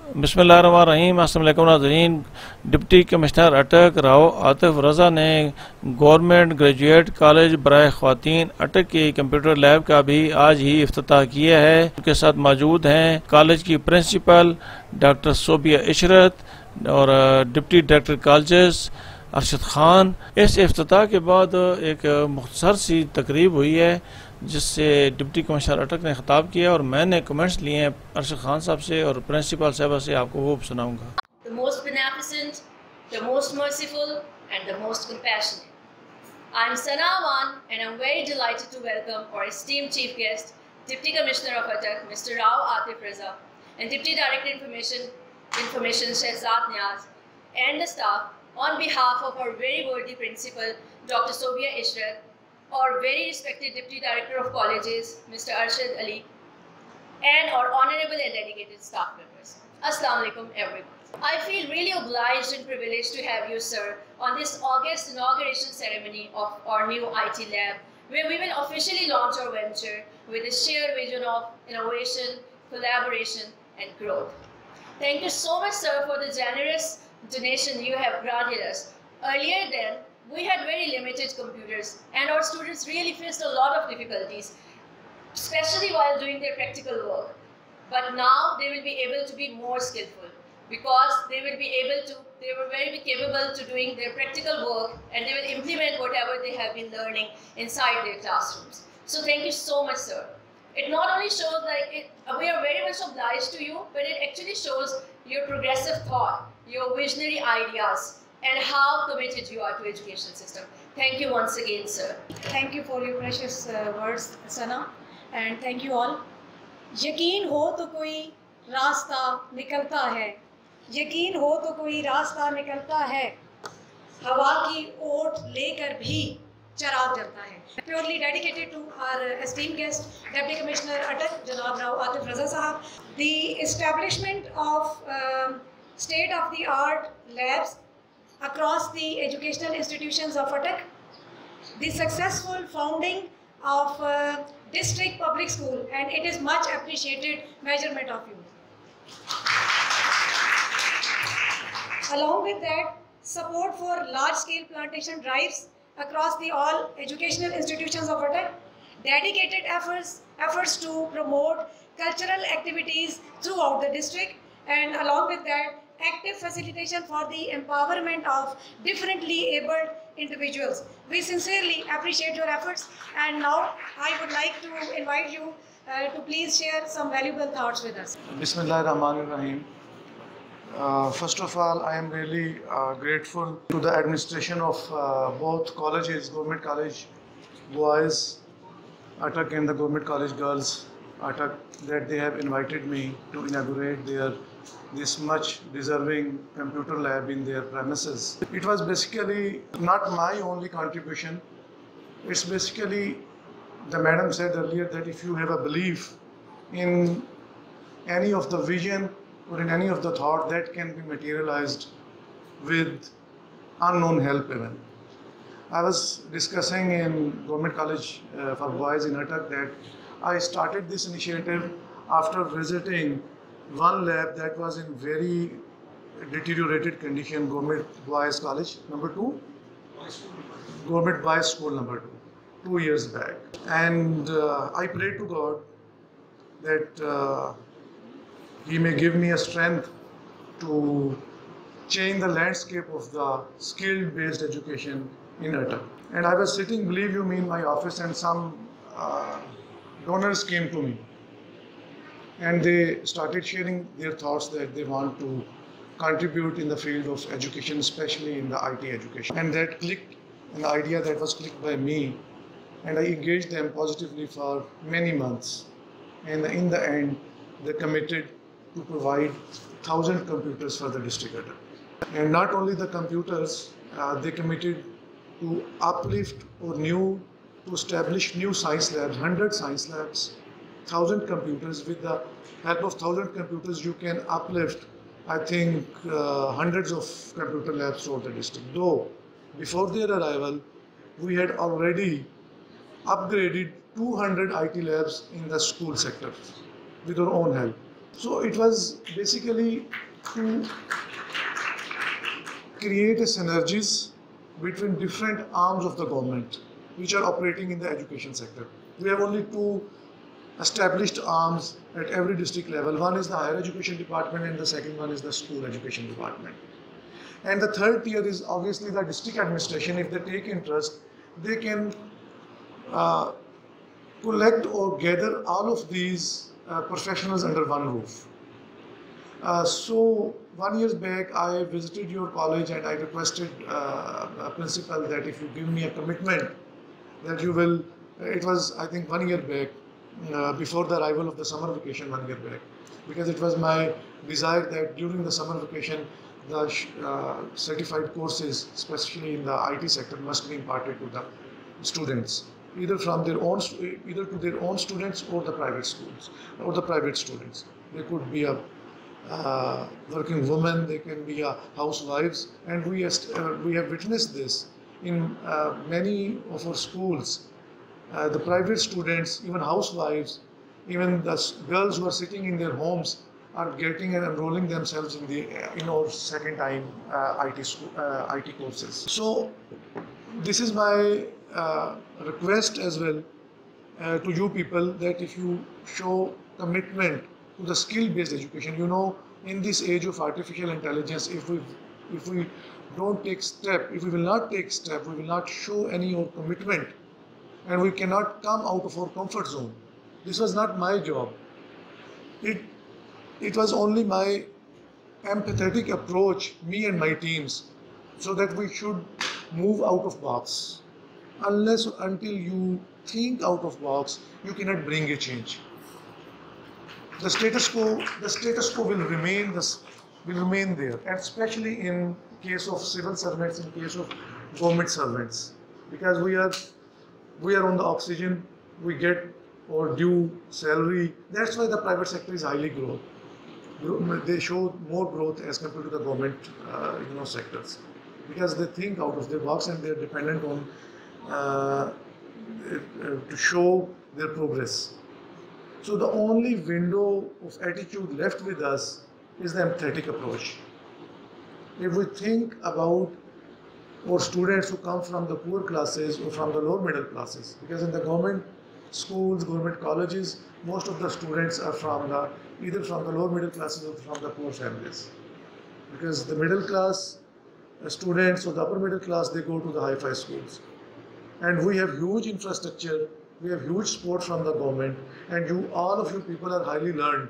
बिस्मिल्लाहिर्रहमानिर्रहीम। अस्सलाम वालेकुम नाज़रीन। डिप्टी कमिश्नर अटक राव आतिफ रज़ा ने गवर्नमेंट ग्रेजुएट कॉलेज बराए ख़वातीन अटक की कंप्यूटर लैब का भी आज ही इफ्तिताह किया है। उनके साथ मौजूद हैं कॉलेज की प्रिंसिपल डॉक्टर सोबिया इशरत और deputy director colleges Arshad Khan. इस इफ्तिताह के बाद एक मुख्तसर सी तकरीब हुई है जिससे डिप्टी कमिश्नर अटक ने खिताब किया और मैंने कमेंट्स लिए हैं अरशद खान साहब से और प्रिंसिपल साहबा से, आपको वो सुनाऊंगा। The most beneficent, the most merciful and the most compassionate. I am Sana Awan and I am very delighted to welcome our esteemed chief guest, Deputy Commissioner of Attock, Mr. Rao Atif Raza, and Deputy Director Information Shehzad Niaz, and the staff on behalf of our very worthy principal, Dr. Sobia Ishrat, our very respected Deputy Director of Colleges, Mr. Arshad Ali, and our honorable and dedicated staff members. Assalamu alaikum everyone. I feel really obliged and privileged to have you, sir, on this August inauguration ceremony of our new IT lab, where we will officially launch our venture with a shared vision of innovation, collaboration, and growth. Thank you so much, sir, for the generous donation you have granted us. Earlier then, we had very limited computers and our students really faced a lot of difficulties, especially while doing their practical work. But now they will be able to be more skillful because they were very capable to doing their practical work and they will implement whatever they have been learning inside their classrooms. So thank you so much, sir. It not only shows we are very much obliged to you, but it actually shows your progressive thought, your visionary ideas, and how committed you are to education system. Thank you once again, sir. Thank you for your precious words, Sana, and thank you all. यकीन हो तो कोई रास्ता निकलता है, यकीन हो तो कोई रास्ता निकलता है, हवा की ओट लेकर भी चिराग जलता है. Purely dedicated to our esteemed guest, Deputy Commissioner Attock, Janab Rao Atif Raza Sahab. The establishment of state-of-the-art labs across the educational institutions of Attock, the successful founding of district public school, and it is much appreciated measurement of you. Along with that, support for large-scale plantation drives across the all educational institutions of Attock, dedicated efforts to promote cultural activities throughout the district, and along with that, active facilitation for the empowerment of differently abled individuals. We sincerely appreciate your efforts, and now I would like to invite you to please share some valuable thoughts with us. Bismillahirrahmanirrahim. First of all, I am really grateful to the administration of both colleges, Government College Boys, Attock, and the Government College Girls, Attock, that they have invited me to inaugurate this much deserving computer lab in their premises. It was basically not my only contribution. It's basically, the madam said earlier that if you have a belief in any of the vision or in any of the thought, that can be materialized with unknown help even. I was discussing in Government College for Boys in Attock that I started this initiative after visiting one lab that was in very deteriorated condition, Government Boys College number 2, Government Boys School number 2, 2 years back. And I prayed to God that He may give me a strength to change the landscape of the skill-based education in Attock. And I was sitting, believe you me, in my office, and some donors came to me. And they started sharing their thoughts that they want to contribute in the field of education, especially in the IT education. And that clicked, an idea that was clicked by me, and I engaged them positively for many months. And in the end, they committed to provide 1,000 computers for the district Attock. And not only the computers, they committed to uplift or to establish new science labs, 100 science labs, 1,000 computers. With the help of 1,000 computers, you can uplift, I think, hundreds of computer labs throughout the district. Though, before their arrival, we had already upgraded 200 IT labs in the school sector with our own help. So it was basically to create a synergies between different arms of the government which are operating in the education sector. We have only two established arms at every district level. One is the higher education department and the second one is the school education department. And the third tier is obviously the district administration. If they take interest, they can collect or gather all of these professionals under one roof. So 1 year back, I visited your college and I requested a principal that if you give me a commitment that you will, it was I think 1 year back, before the arrival of the summer vacation 1 year back, because it was my desire that during the summer vacation, the certified courses, especially in the IT sector, must be imparted to the students, either from their own, either to their own students or the private schools or the private students. They could be a working women, they can be housewives, and we have witnessed this in many of our schools. The private students, even housewives, even the girls who are sitting in their homes are getting and enrolling themselves in the our second time IT courses. So this is my request as well to you people, that if you show commitment to the skill-based education, in this age of artificial intelligence, if we don't take step, if we will not take step, we will not show any more commitment, and we cannot come out of our comfort zone. This was not my job. It was only my empathetic approach, me and my teams, so that we should move out of box. Unless until you think out of box, you cannot bring a change. The status quo will remain there, and especially in case of civil servants, in case of government servants, because we are on the oxygen, we get our due salary. That's why the private sector is highly growth. They show more growth as compared to the government sectors, because they think out of their box and they're dependent on to show their progress. So the only window of attitude left with us is the empathetic approach. If we think about our students who come from the poor classes or from the lower middle classes, because in the government schools, government colleges, most of the students are either from the lower middle classes or from the poor families. Because the middle class students or the upper middle class, they go to the high-fi schools. And we have huge infrastructure, we have huge support from the government, and all of you people are highly learned,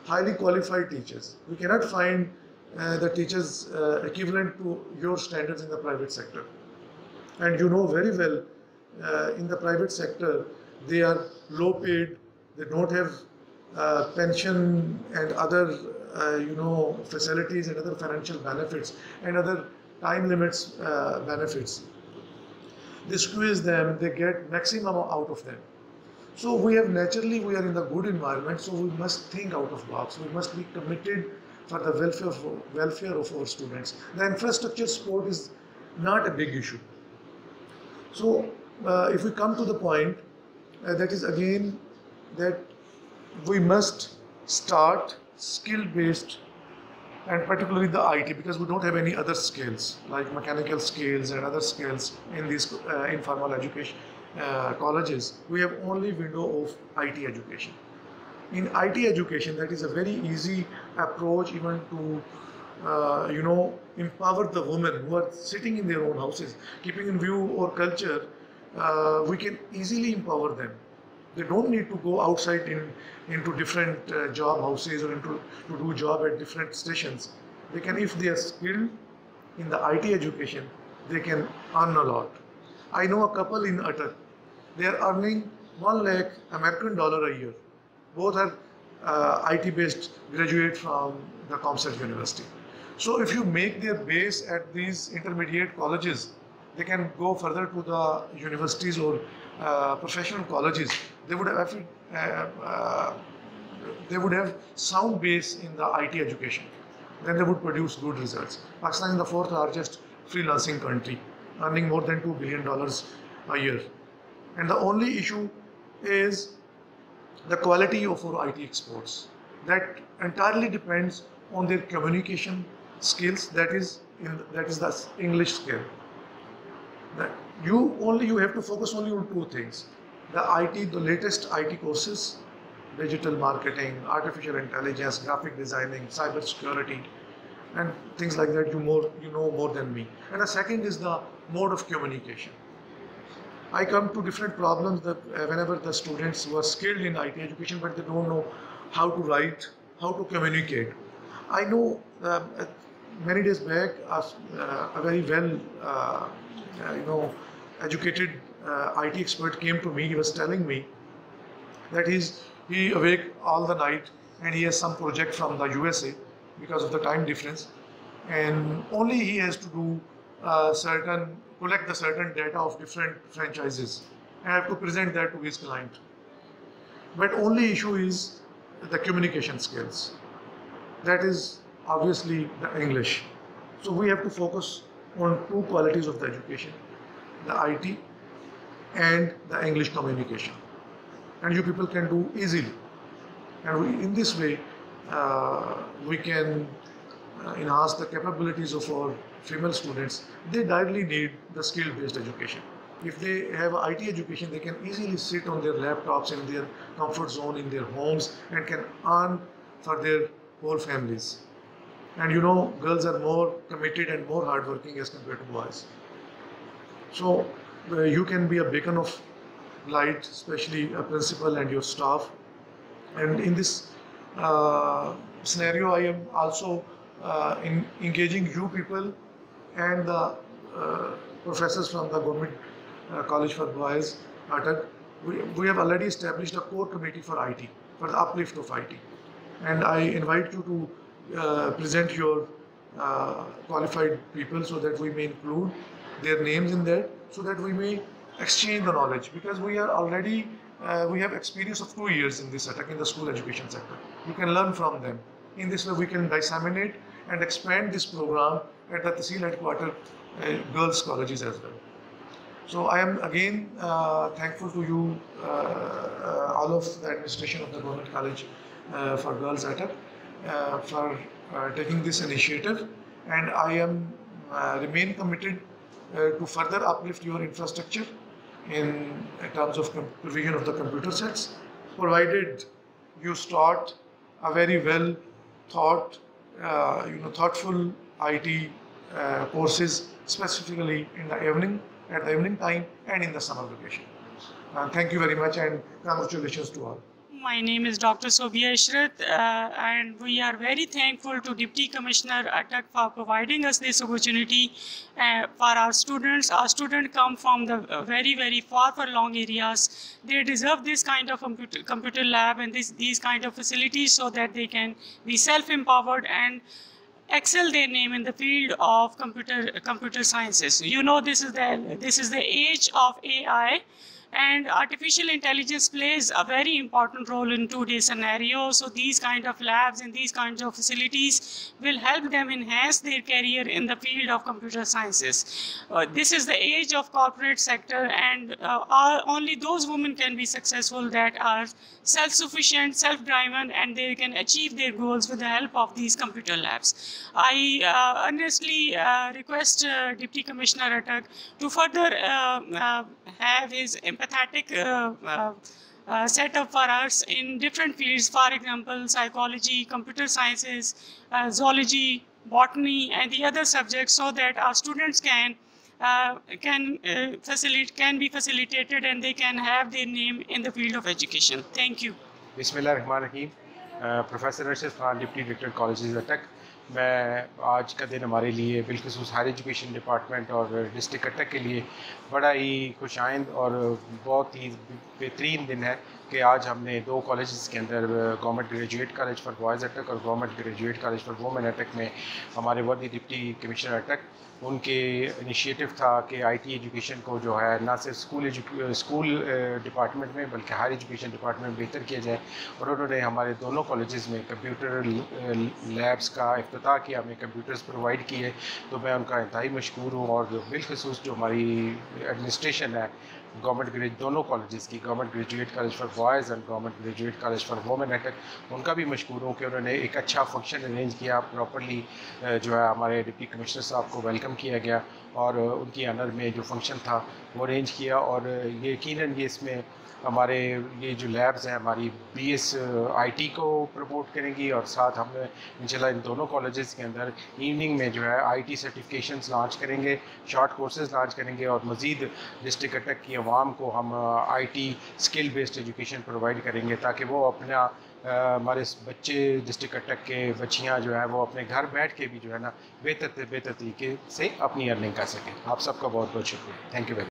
highly qualified teachers. We cannot find the teachers equivalent to your standards in the private sector. And you know very well, in the private sector, they are low paid, they don't have pension and other facilities and other financial benefits and other time limits benefits. They squeeze them, they get maximum out of them. So we are in the good environment, so we must think out of box. We must be committed for the welfare of our students. The infrastructure support is not a big issue. So if we come to the point, that is again that we must start skill-based, and particularly the IT, because we don't have any other skills like mechanical skills and other skills in these informal education colleges. We have only window of IT education. In IT education, that is a very easy approach even to empower the women who are sitting in their own houses. Keeping in view our culture, we can easily empower them. They don't need to go outside into different job houses or to do job at different stations. They can, if they are skilled in the IT education, they can earn a lot. I know a couple in Attock. They are earning $1 lakh American a year. Both are IT-based graduate from the ComSat University. So if you make their base at these intermediate colleges, they can go further to the universities or professional colleges. They would have sound base in the IT education. Then they would produce good results. Pakistan is the 4th largest freelancing country, earning more than $2 billion a year. And the only issue is the quality of our IT exports. That entirely depends on their communication skills. That is the English skill. That you have to focus only on two things: the latest IT courses, digital marketing, artificial intelligence, graphic designing, cyber security, and things like that. You know more than me. And the second is the mode of communication. I come to different problems that whenever the students who are skilled in IT education, but they don't know how to write, how to communicate. I know many days back, a very well, educated IT expert came to me. He was telling me that he awake all the night and he has some project from the USA because of the time difference, and only he has to do collect the certain data of different franchises and have to present that to his client. But only issue is the communication skills. That is obviously the English. So we have to focus on two qualities of the education: the IT and the English communication. And you people can do easily. And in this way, we can enhance the capabilities of our female students. They directly need the skill-based education. If they have IT education, they can easily sit on their laptops in their comfort zone in their homes and can earn for their whole families. And you know, girls are more committed and more hardworking as compared to boys. So you can be a beacon of light, especially a principal and your staff. And in this scenario, I am also engaging you people and the professors from the Government College for Boys, Attock. We have already established a core committee for IT, for the uplift of IT. And I invite you to present your qualified people so that we may include their names in there, so that we may exchange the knowledge, because we are already we have experience of 2 years in this Attock, in the school education sector. You can learn from them. In this way, we can disseminate and expand this program at the Tehsil headquarters girls' colleges as well. So I am again thankful to you, all of the administration of the Government College for Girls Attock, for taking this initiative, and I am remain committed to further uplift your infrastructure in terms of provision of the computer sets, provided you start a very well thought, thoughtful IT courses, specifically in the evening, at the evening time, and in the summer vacation. Thank you very much, and congratulations to all. My name is Dr. Sobia Ishrat, and we are very thankful to Deputy Commissioner Attock for providing us this opportunity for our students. Our students come from the very far long areas. They deserve this kind of computer lab and these kind of facilities so that they can be self-empowered and excel their name in the field of computer sciences. You know, this is the age of AI. And artificial intelligence plays a very important role in today's scenario. So these kind of labs and these kinds of facilities will help them enhance their career in the field of computer sciences. This is the age of corporate sector, and only those women can be successful that are self-sufficient, self-driven, and they can achieve their goals with the help of these computer labs. I earnestly request Deputy Commissioner Attock to further have his empathetic setup for us in different fields, for example, psychology, computer sciences, zoology, botany, and the other subjects, so that our students can be facilitated and they can have their name in the field of education. Thank you. बिस्मिल्लाहिर्रहमानिर्रहीम। Professor Arshad Khan, deputy director colleges अटक। मैं आज का दिन हमारे लिए बिलखुसूस higher education department और district अटक के लिए बड़ा ही खुशाइंद और बहुत ही बेहतरीन दिन है कि आज हमने 2 कॉलेजेस के अंदर government graduate college for boys अटक और government graduate college for women अटक में हमारे वर्दी डिप्टी कमिश्नर अटक, उनके इनिशिएटिव था कि आईटी एजुकेशन को जो है ना सिर्फ स्कूल डिपार्टमेंट में बल्कि हायर एजुकेशन डिपार्टमेंट में बेहतर किया जाए, और उन्होंने हमारे दोनों कॉलेजेस में कंप्यूटर लैब्स का इफ्तिताह किया, हमें कंप्यूटर्स प्रोवाइड किए। तो मैं उनका इंतहाई मशकूर हूँ, और बिलखसूस जो हमारी एडमिनिस्ट्रेशन है गवर्नमेंट दोनों कॉलेजेस की, government graduate college for boys and government graduate college for women अटक, उनका भी मशकूर हूँ कि उन्होंने एक अच्छा फंक्शन अरेंज किया प्रॉपर्ली। जो है हमारे डिप्टी कमिश्नर साहब को वेलकम किया गया और उनकी ऑनर में जो फंक्शन था वो अरेंज किया। और ये यकीनन ये इसमें हमारे ये जो लैब्स हैं हमारी BS IT को प्रमोट करेंगी और साथ हम इंशाल्लाह इन दोनों कॉलेजेस के अंदर इवनिंग में जो है IT सर्टिफिकेशंस लॉन्च करेंगे, शॉर्ट कोर्सेज लॉन्च करेंगे और मज़ीद डिस्ट्रिक्ट अटक की आवाम को हम IT skill based education provide करेंगे ताकि वो अपना हमारे बच्चे डिस्ट्रिक्ट अटक के बच्चियाँ जो है वो अपने घर बैठ के भी जो है ना बेहतर तरीके से अपनी अर्निंग कर सकें। आप सबका बहुत बहुत शुक्रिया। Thank you very much.